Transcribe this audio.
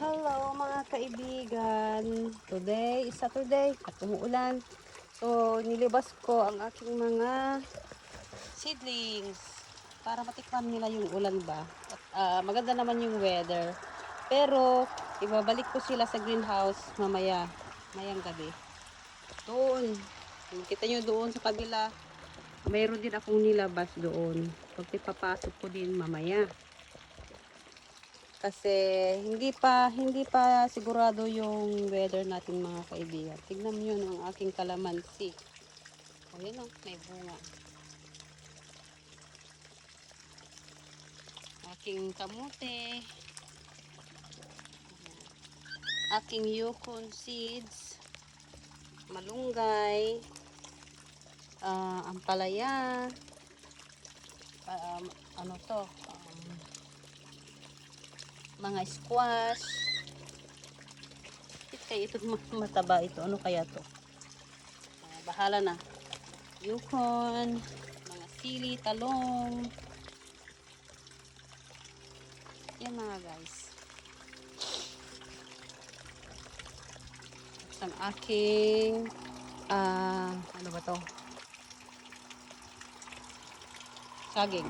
Hello mga kaibigan. Today is Saturday at umuulan. So nilabas ko ang aking mga seedlings para matikman nila yung ulan ba. At maganda naman yung weather. Pero ibabalik ko sila sa greenhouse mayang gabi. Doon. Kita nyo doon sa kabila. Mayroon din akong nilabas doon. Pagpapasok ko din mamaya. Kasi hindi pa sigurado yung weather natin mga kaibigan. Tignan niyo ang aking kalamansi. Ayun oh, may bunga. Aking kamote. Aking yukon seeds. Malunggay. Ampalaya. Ano to? Mga squash. Kaya ito mataba ito. Ano kaya to? Bahala na. Yukon, mga sili, talong. Yan mga guys. Ang aking ano ba to? Saging.